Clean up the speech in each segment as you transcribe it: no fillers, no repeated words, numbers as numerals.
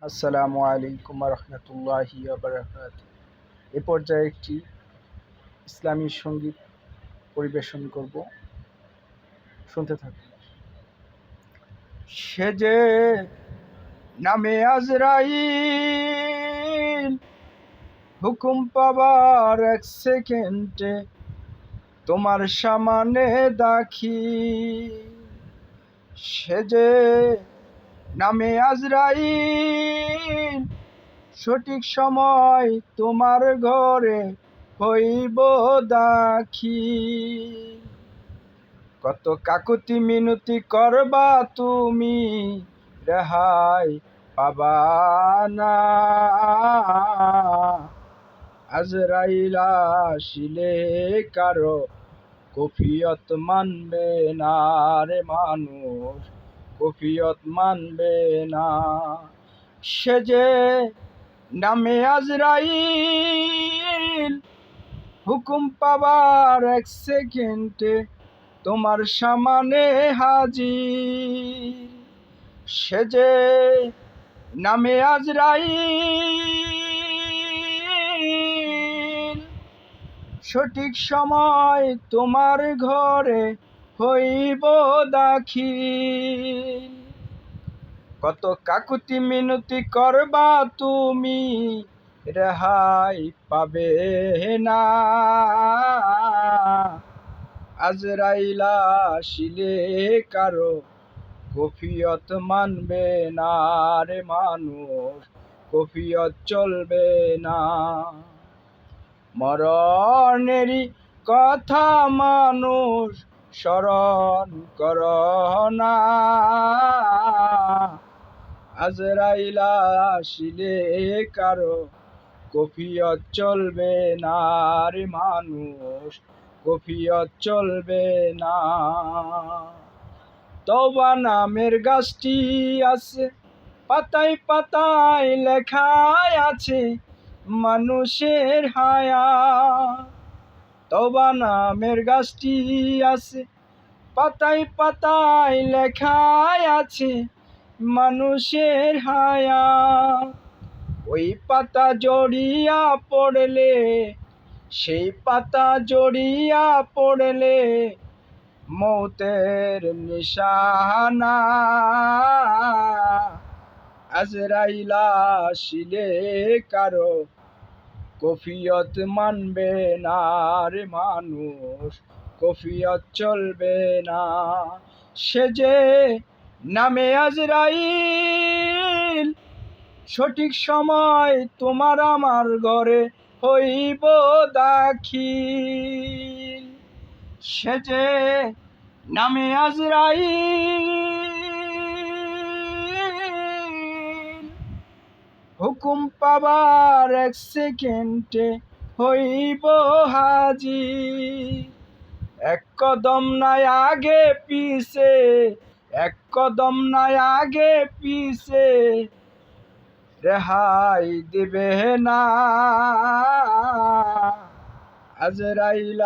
আসসালামু আলাইকুম রহমতুল্লাহি বারাকাতুহু। এ পর্যায়ে একটি ইসলামী সঙ্গীত পরিবেশন করব, শুনতে থাকুন। সে যে নামে আজরাইল, হুকুম পাবার এক সেকেন্ডে তোমার সামনে দাখিল। সে যে নামে আজরাইল, সঠিক সময় তোমার ঘরে হইব দাখিল। কত কাকুতি মিনতি করবা তুমি, রেহাই পাবা না। আজরাইল আসিলে কারো কফিয়ত মানবে না রে মানুষ, কফিয়ত মানবে না। সে যে নামে আজরাইল, হুকুম পাবার এক সেকেন্ডে তোমার সামনে হাজির। সে যে নামে আজরাইল, সঠিক সময় তোমার ঘরে হইব দাখিল। কত কাকুতি মিনতি করবা তুমি, রেহাই পাবে না। আজরাইল আসিলে কারো কফিয়ত মানবে না রে মানুষ, কফিয়ত চলবে না। মরণেরই কথা মানুষ স্মরণ কর না। আজরাইল আসিলে কারো কফিয়ত চলবে না রে মানুষ, কফিয়ত চলবে না। তওবা নামের গাছটি আছে, পাতায় পাতায় লেখায় আছে মানুষের হায়াত। তওবা নামের গাছটি আছে, পাতায় পাতায় লেখায় আছে মানুষের হায়াত। ওই পাতা জড়িয়া পড়লে, সেই পাতা জড়িয়া পড়লে মৌতের নিশানা। আজরাইল আসিলে কারো কফিয়ত মানবে না রে মানুষ, কফিয়ত চলবে না। সে যে নামে আজরাইল, সঠিক সময় তোমার আমার ঘরে হইব দাখিল। সে যে নামে আজরাইল, হুকুম পাবার এক সেকেন্ডে হইব হাজির। এক কদম নাই আগে পিছে, এক কদম নাই আগে পিছে, রেহাই দিবে না। আজরাইল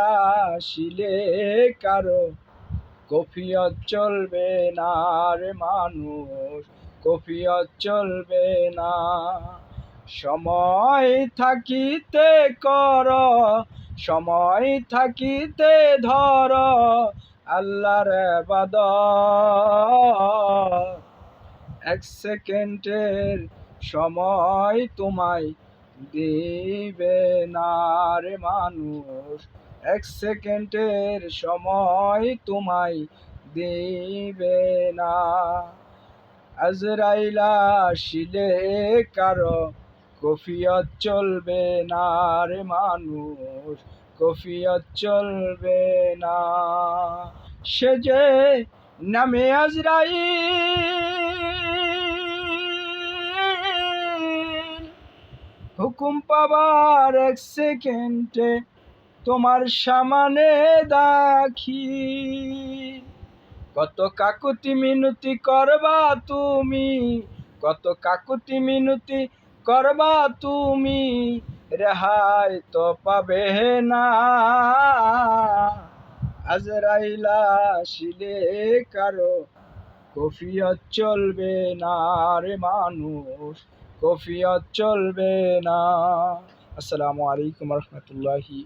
আসিলে কারো কফিয়ত চলবে না রে মানুষ, কফিয়ত চলবে না। সময় থাকিতে কর, সময় থাকিতে ধর আল্লাহর ইবাদত। এক সেকেন্ডের সময় তোমায় দিবে না রে মানুষ, এক সেকেন্ডের সময় তোমায় দিবে না। আজরাইল আসিলে কারো কফিয়ত চলবে না রে মানুষ, কফিয়ত চলবে না। সে যে নামে আজরাইল, হুকুম পাবার এক সেকেন্ডে তোমার সামনে দাখিল। কত কাকুতি মিনতি করবা তুমি, কত কাকুতি মিনতি করবা তুমি, রেহাই তো পাবে না। আজরাইল আসিলে কারো কফিয়ত চলবে না রে মানুষ, কফিয়ত চলবে না। আসসালামু আলাইকুম রহমতুল্লাহি।